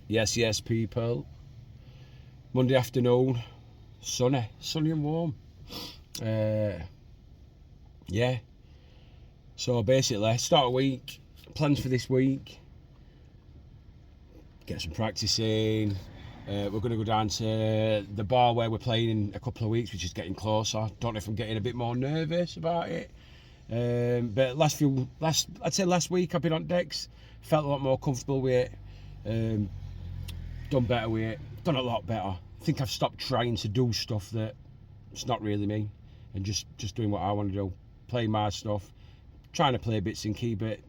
Yes, people. Monday afternoon, sunny and warm. Uh, yeah. So basically, start a week. Plans for this week: get some practice in. We're going to go down to the bar where we're playing in a couple of weeks, which is getting closer. Don't know if I'm getting a bit more nervous about it. But I'd say last week I've been on decks, felt a lot more comfortable with it. Done better with it, done a lot better. I think I've stopped trying to do stuff that it's not really me, and just doing what I want to do, playing my stuff, trying to play bits in key, but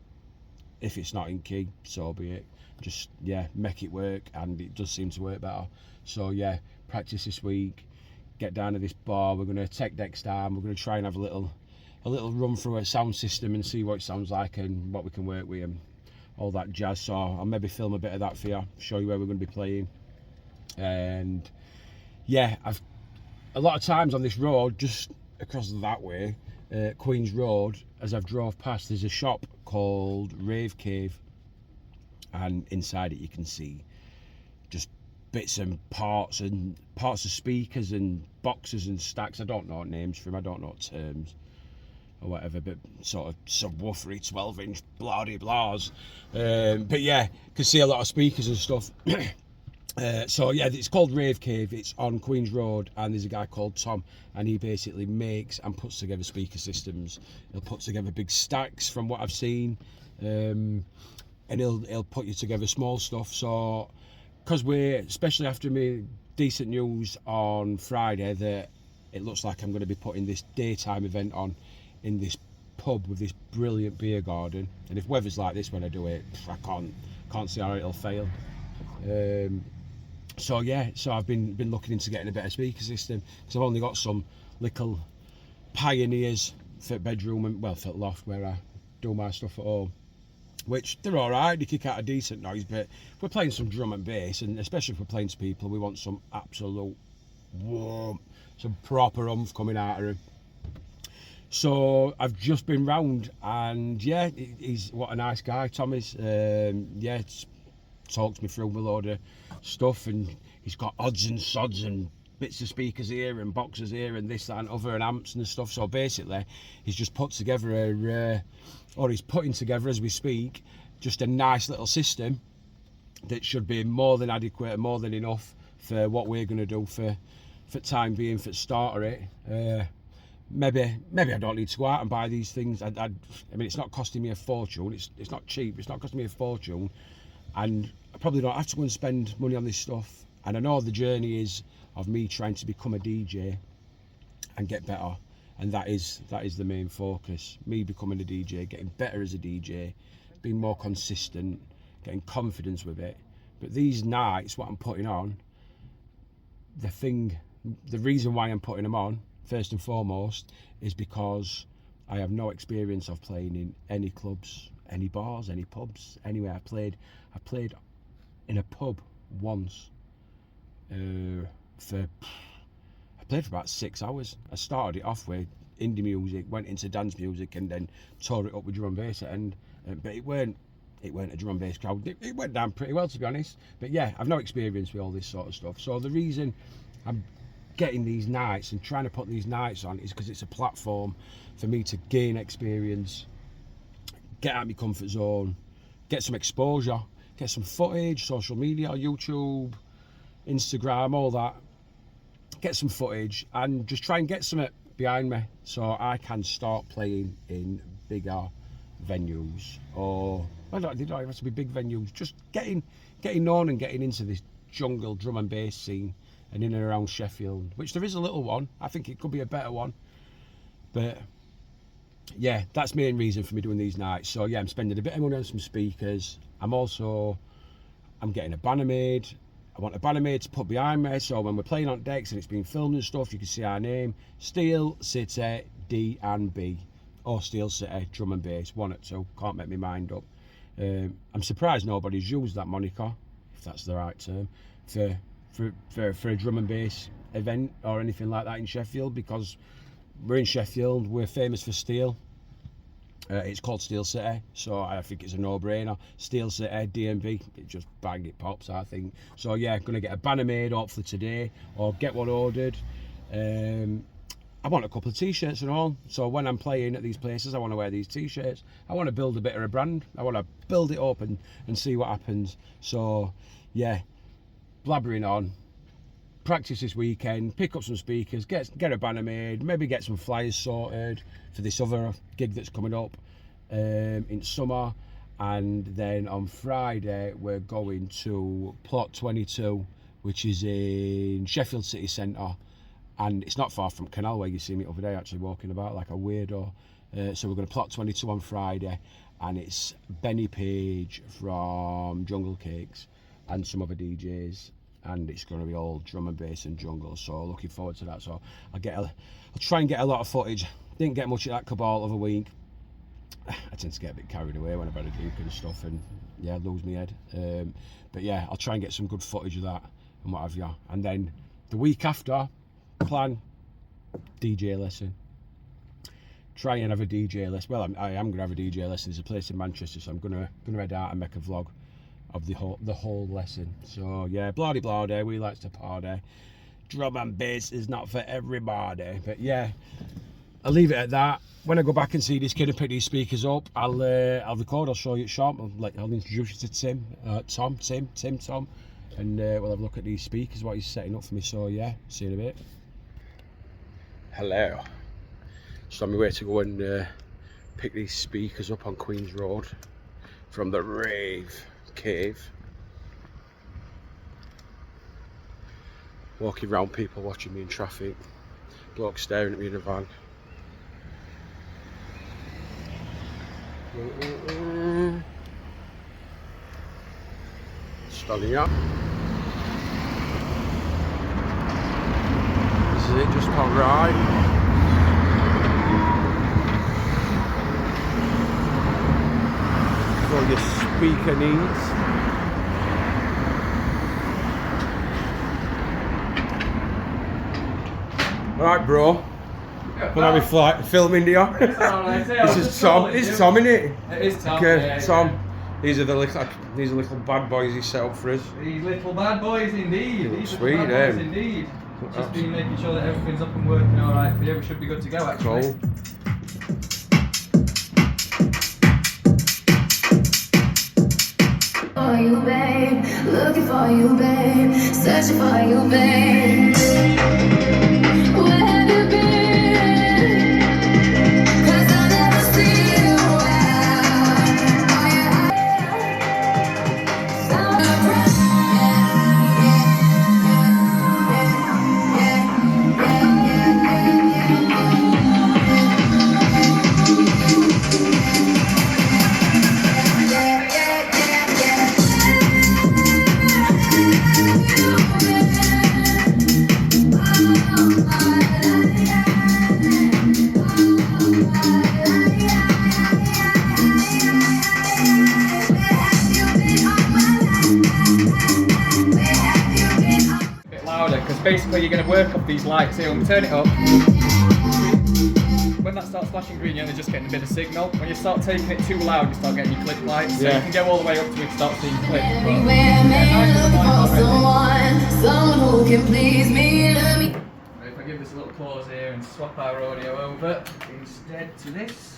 if it's not in key, so be it. Just make it work, and it does seem to work better. So practice this week, get down to this bar. We're going to take decks down. We're going to try and have a little run through a sound system and see what it sounds like and what we can work with and all that jazz. So I'll maybe film a bit of that for you, show you where we're going to be playing. And I've a lot of times on this road, just across that way, Queen's Road, as I've drove past, there's a shop called Rave Cave, and inside it you can see just bits and parts of speakers and boxes and stacks. I don't know names for them, I don't know terms or whatever, but sort of subwoofery 12-inch blahs. But can see a lot of speakers and stuff. It's called Rave Cave. It's on Queen's Road, and there's a guy called Tom, and he basically makes and puts together speaker systems. He'll put together big stacks from what I've seen, and he'll put you together small stuff. So because we're, especially after me decent news on Friday that it looks like I'm going to be putting this daytime event on in this pub with this brilliant beer garden, and if weather's like this when I do it, I can't see how it'll fail. So I've been looking into getting a better speaker system, because I've only got some little Pioneers for bedroom and for loft where I do my stuff at home, which they're alright, they kick out a decent noise, but if we're playing some drum and bass, and especially if we're playing to people, we want some absolute warmth, some proper oomph coming out of them. So I've just been round, and he's what a nice guy Tom is. Talks me through a load of stuff, and he's got odds and sods and bits of speakers here and boxes here and this, that and other, and amps and stuff. So basically he's just put together he's putting together as we speak just a nice little system that should be more than adequate and more than enough for what we're going to do for time being, for the start of it. Maybe I don't need to go out and buy these things. I mean, it's not costing me a fortune. It's not cheap. It's not costing me a fortune, and I probably don't have to go and spend money on this stuff. And I know the journey is of me trying to become a DJ and get better, and that is the main focus. Me becoming a DJ, getting better as a DJ, being more consistent, getting confidence with it. But these nights, what I'm putting on, the reason why I'm putting them on, first and foremost, is because I have no experience of playing in any clubs, any bars, any pubs, anywhere. I played in a pub once. I played for about 6 hours. I started it off with indie music, went into dance music, and then tore it up with drum and bass at end. But it weren't a drum and bass crowd. It went down pretty well, to be honest. But I've no experience with all this sort of stuff. So the reason I'm getting these nights and trying to put these nights on is because it's a platform for me to gain experience, get out of my comfort zone, get some exposure, get some footage, social media, YouTube, Instagram, all that, get some footage, and just try and get something behind me so I can start playing in bigger venues, or they don't even have to be big venues, just getting known and getting into this jungle drum and bass scene and in and around Sheffield, which there is a little one. I think it could be a better one, but that's the main reason for me doing these nights. So I'm spending a bit of money on some speakers. I'm getting a banner made. I want a banner made to put behind me, so when we're playing on decks and it's being filmed and stuff, you can see our name: Steel City D&B, or Steel City Drum and Bass, one at two. Can't make my mind up. I'm surprised nobody's used that moniker, if that's the right term, for a drum and bass event or anything like that in Sheffield, because we're in Sheffield, we're famous for steel, It's called Steel City, so I think it's a no-brainer. Steel City, DMV, it just bang, it pops, I think. So yeah, gonna get a banner made hopefully today, or get one ordered. I want a couple of t-shirts and all, so when I'm playing at these places I want to wear these t-shirts. I want to build a bit of a brand. I want to build it up and see what happens. So yeah, blabbering on. Practice this weekend, pick up some speakers, get a banner made, maybe get some flyers sorted for this other gig that's coming up in summer. And then on Friday we're going to Plot 22, which is in Sheffield City Centre, and it's not far from Canal where you see me over there actually walking about like a weirdo. So we're going to Plot 22 on Friday, and it's Benny Page from Jungle Cakes and some other DJs, and it's going to be all drum and bass and jungle, so looking forward to that. So I'll try and get a lot of footage. Didn't get much of that Cabal of a week. I tend to get a bit carried away when I've had a drink and stuff, and yeah, lose my head. But yeah, I'll try and get some good footage of that and what have you. And then the week after, plan DJ lesson. Try and have a DJ lesson. Well, I am going to have a DJ lesson. There's a place in Manchester, so I'm going to head out and make a vlog of the whole lesson. So yeah, bloody day, we likes to party. Drum and bass is not for everybody, but yeah, I'll leave it at that. When I go back and see this kid and pick these speakers up, I'll record. I'll show you at shop. I'll introduce you to Tom, and we'll have a look at these speakers, what he's setting up for me. So yeah, see you in a bit. Hello. Just on my way to go and pick these speakers up on Queen's Road from the Rave Cave. Walking around, people watching me in traffic, bloke staring at me in a van. Standing up. This is it, just on right. For your speaker needs. Alright, bro. Can I be filming you? This is Tom. It's Tom, isn't it? It is Tom. Okay, yeah, Tom. Yeah. These are little bad boys he set up for us. These little bad boys indeed. These Sweet, little bad boys indeed. Just been making sure that everything's up and working alright for you. We should be good to go actually. Cool. For you, babe, looking for you, babe, searching for you, babe. Where have you been? 'Cause I never see you out. Are you Because basically you're going to work up these lights here and turn it up. When that starts flashing green, you're only just getting a bit of signal. When you start taking it too loud, you start getting your clip lights. So you can go all the way up to it, start seeing clips. everywhere, man, looking for someone who can please me, love me. If I give this a little pause here and swap our audio over instead to this.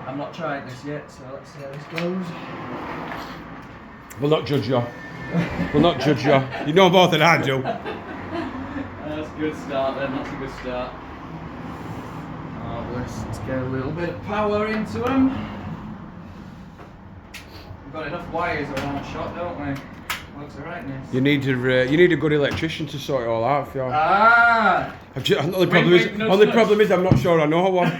I'm not tried this yet, so let's see how this goes. We'll not judge you. We'll not judge you. You know more than I do. That's a good start then, that's a good start. Oh, let's get a little bit of power into them. We've got enough wires around shot, don't we? Looks alright, nice. You need a good electrician to sort it all out for you. Ah! Only problem is I'm not sure I know one. Right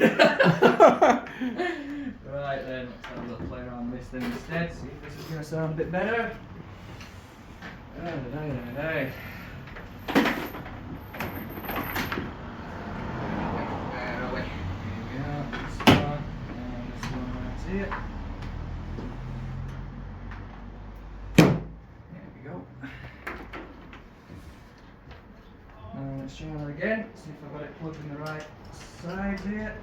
then, let's have a little play around with this then instead, see if this is going to sound a bit better. Hey. It. There we go. Let's try that again, see if I've got it plugged in the right side here.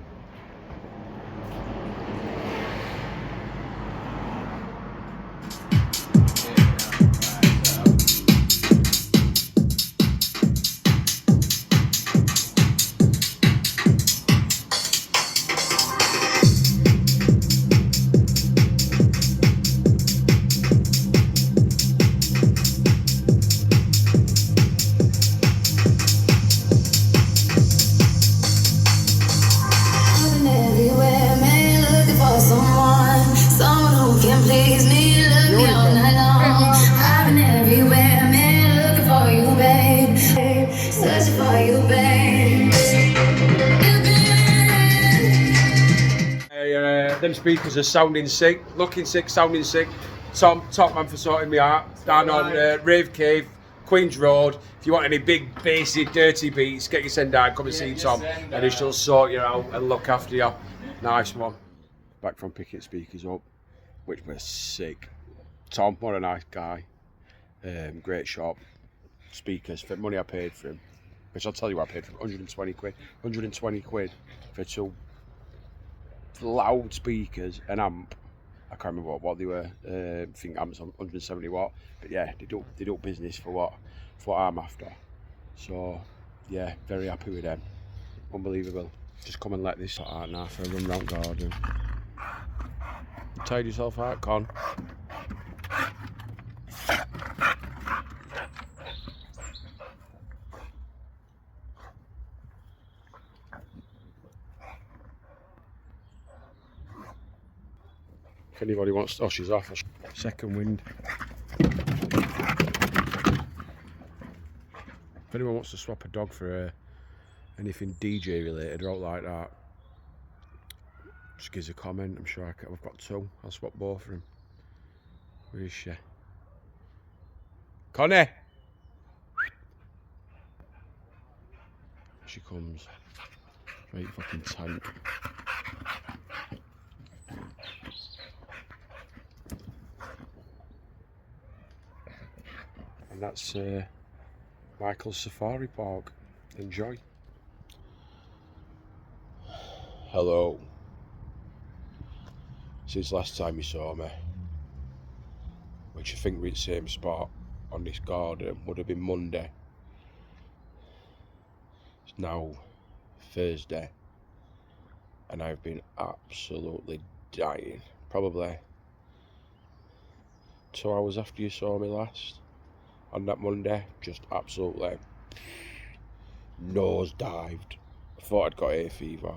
them speakers are sounding sick, looking sick, sounding sick. Tom, top man for sorting me out. Down on Rave Cave, Queen's Road. If you want any big, bassy, dirty beats, get your send down, come and see Tom, and he shall sort you out and look after you. Nice one. Back from picking speakers up, which were sick. Tom, what a nice guy. Great shop. Speakers for money I paid for him. Which I'll tell you what I paid for him, 120 quid. 120 quid for 2 loud speakers, an amp. I can't remember what they were. I think amps on 170 watt. But yeah, they do business for what I'm after. So yeah, very happy with them. Unbelievable. Just come and let this sort out now for a run round garden. Tied yourself out, Con. If anybody wants, oh, she's off. Second wind. If anyone wants to swap a dog for anything DJ related or out like that, just give us a comment. I'm sure I've got 2. I'll swap both for him. Where is she? Connie! She comes. Right fucking tank. And that's Michael's Safari Park. Enjoy. Hello. Since last time you saw me, which I think we're at the same spot on this garden, would have been Monday. It's now Thursday, and I've been absolutely dying. Probably 2 hours after you saw me last on that Monday, just absolutely nose dived. I thought I'd got hay fever.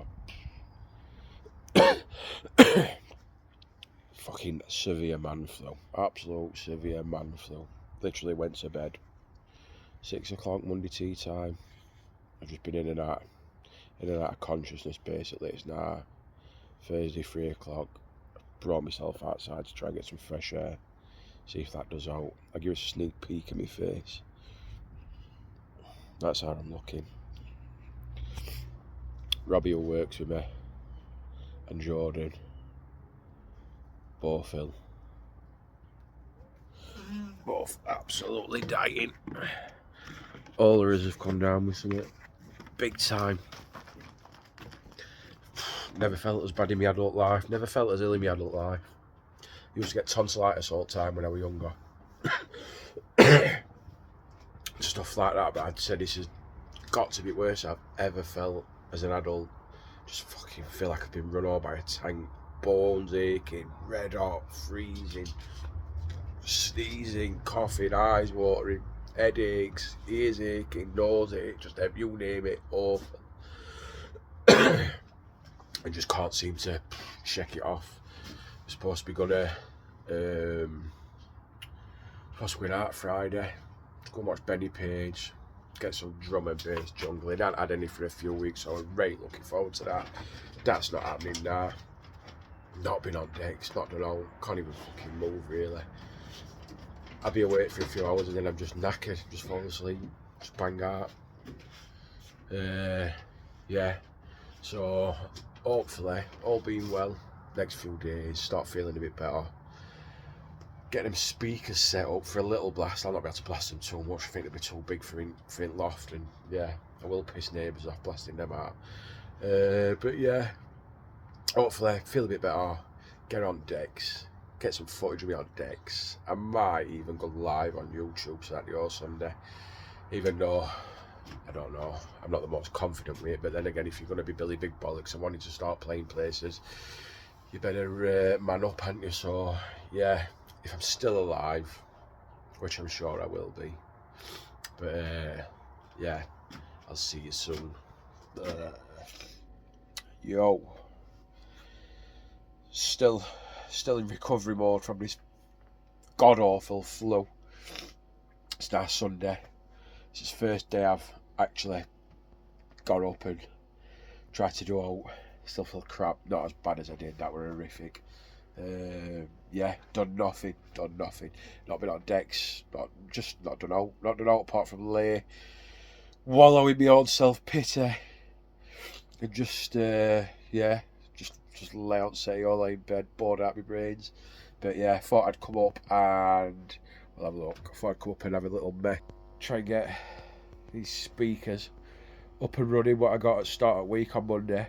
Fucking severe man flu. Absolute severe man flu. Literally went to bed 6 o'clock Monday tea time. I've just been in and out of consciousness basically. It's now Thursday 3 o'clock. Brought myself outside to try and get some fresh air. See if that does out. I'll give us a sneak peek of my face. That's how I'm looking. Robbie, who works with me, and Jordan, both ill. Both absolutely dying. All of us have come down with something big time. Never felt as bad in my adult life. Never felt as ill in my adult life. Used to get tonsillitis all the time when I was younger. Stuff like that, but I'd say this has got to be worse I've ever felt as an adult. Just fucking feel like I've been run over by a tank. Bones aching, red hot, freezing, sneezing, coughing, eyes watering, headaches, ears aching, nose ache, just you name it, awful. I just can't seem to shake it off. I'm supposed to be gonna out Friday, go and watch Benny Page, get some drum and bass jungling. I haven't had any for a few weeks, so I'm really looking forward to that. That's not happening now. Not been on decks, not done all, can't even fucking move really. I'll be awake for a few hours and then I'm just knackered, just fall asleep, just bang out. Yeah, so hopefully, all being well, next few days, start feeling a bit better. Get them speakers set up for a little blast. I'll not be able to blast them too much, I think they'll be too big for in loft, and yeah, I will piss neighbours off blasting them out. But yeah, hopefully feel a bit better, get on decks, get some footage of me on decks. I might even go live on YouTube Saturday or Sunday, even though, I don't know, I'm not the most confident with it, but then again, if you're going to be Billy Big Bollocks and wanting to start playing places, you better man up, haven't you? So yeah, if I'm still alive, which I'm sure I will be, but yeah, I'll see you soon. Yo, still in recovery mode from this god awful flu. It's now Sunday. It's his first day I've actually got up and tried to do out Still feel crap, not as bad as I did. That were horrific. Yeah, done nothing. Not been on decks. Not done out apart from lay, wallowing my own self pity, and just yeah, just lay out, say, or lay in bed, bored out my brains. But yeah, thought I'd come up and we'll have a look. I thought I'd come up and have a little meh. Try and get these speakers up and running. What I got at the start of the week on Monday,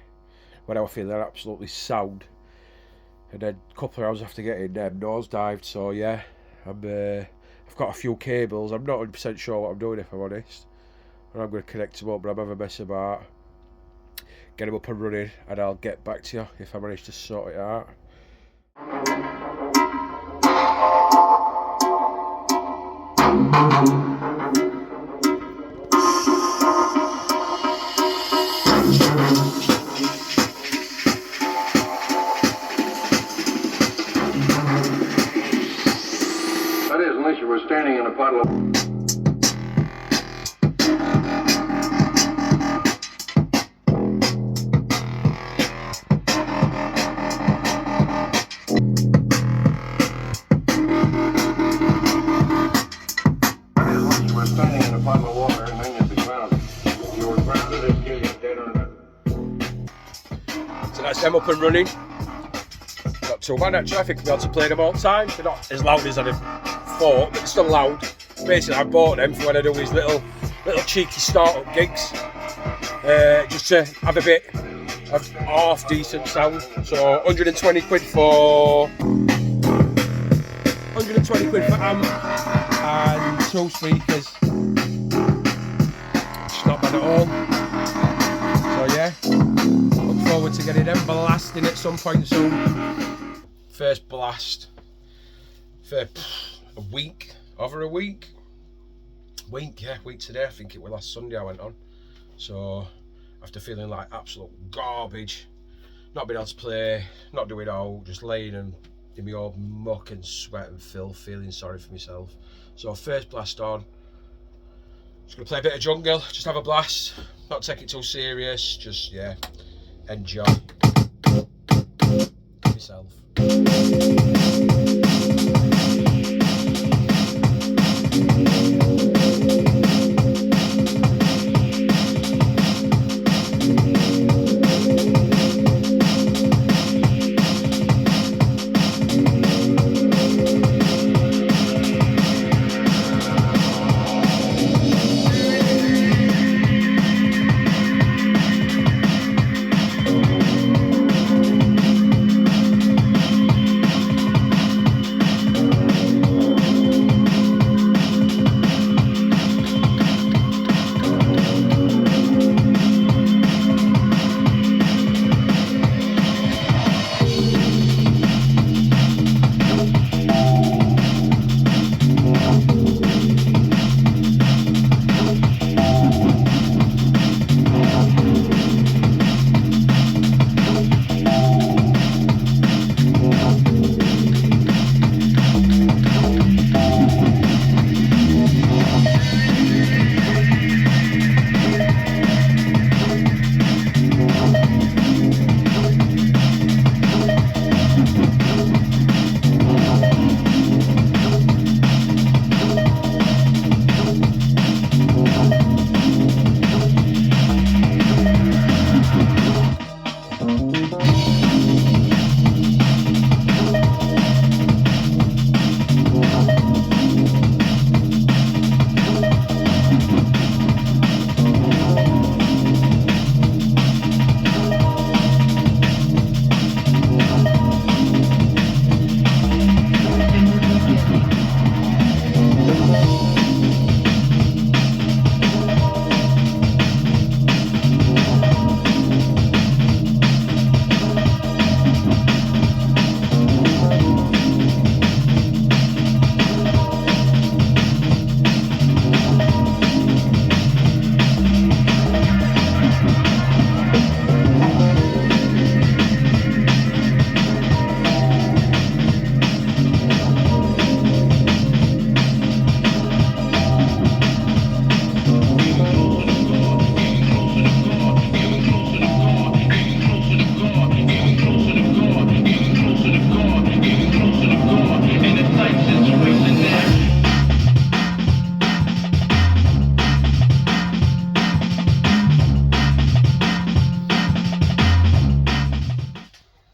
when I was feeling absolutely sound. And then a couple of hours after getting them, nosedived. So yeah, I've got a few cables. I'm not 100% sure what I'm doing, if I'm honest. And I'm going to connect them up, but I'm having a mess about. Get them up and running, and I'll get back to you if I manage to sort it out. That is, unless you were standing in a puddle of... So that's them up and running. Not too bad actually. I think I'll be able to play them all the time. They're not as loud as I'd have thought, but they're still loud. Basically, I bought them for when I do these little cheeky start-up gigs, just to have a bit of half decent sound. So 120 quid for amp and 2 speakers. It's not bad at all. So yeah, look forward to getting them blasting at some point soon. First blast for a week, over a week. Week today. I think it was last Sunday I went on. So after feeling like absolute garbage, not being able to play, not doing all, just laying and in my old muck and sweat and filth, feeling sorry for myself. So first blast on. Just gonna play a bit of jungle, just have a blast, not take it too serious, just yeah, enjoy myself.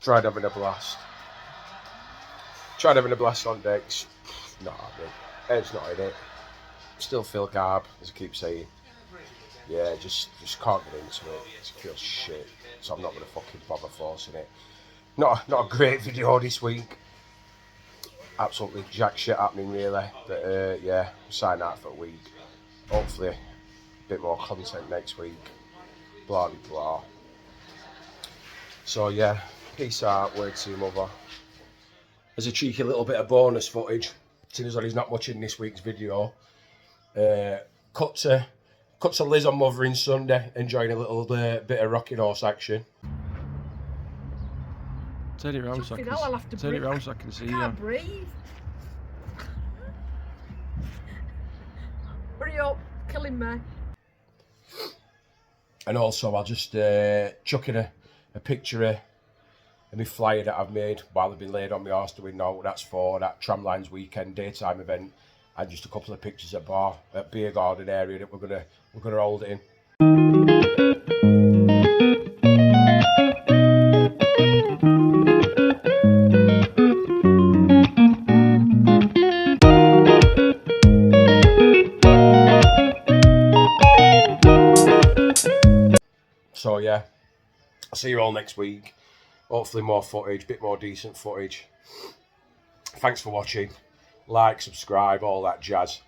Tried having a blast. Tried having a blast on decks. Not happening. Head's not in it. Still feel carb, as I keep saying. Yeah, just can't get into it. It feels shit. So I'm not going to fucking bother forcing it. Not a great video this week. Absolutely jack shit happening really. But yeah, sign out for a week. Hopefully a bit more content next week. Blah de blah. So yeah, peace out, word to your mother. As a cheeky little bit of bonus footage, seeing as though he's not watching this week's video, cut to Liz on Mothering Sunday, enjoying a little bit of rocking horse action. Turn it round so I can, I'll have to turn it breathe. round so I can see I you. can't breathe. Hurry up, killing me. And also I'll just chuck in a picture of my flyer that I've made while I've been laid on my horse doing now. That's for that Tramlines weekend daytime event, and just a couple of pictures at Beer Garden area that we're gonna hold it in. So yeah, I'll see you all next week. Hopefully more footage, bit more decent footage. Thanks for watching. Like, subscribe, all that jazz.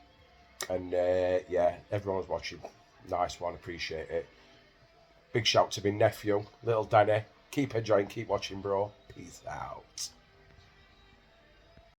And yeah, everyone's watching. Nice one, appreciate it. Big shout to my nephew, little Danny. Keep enjoying, keep watching, bro. Peace out.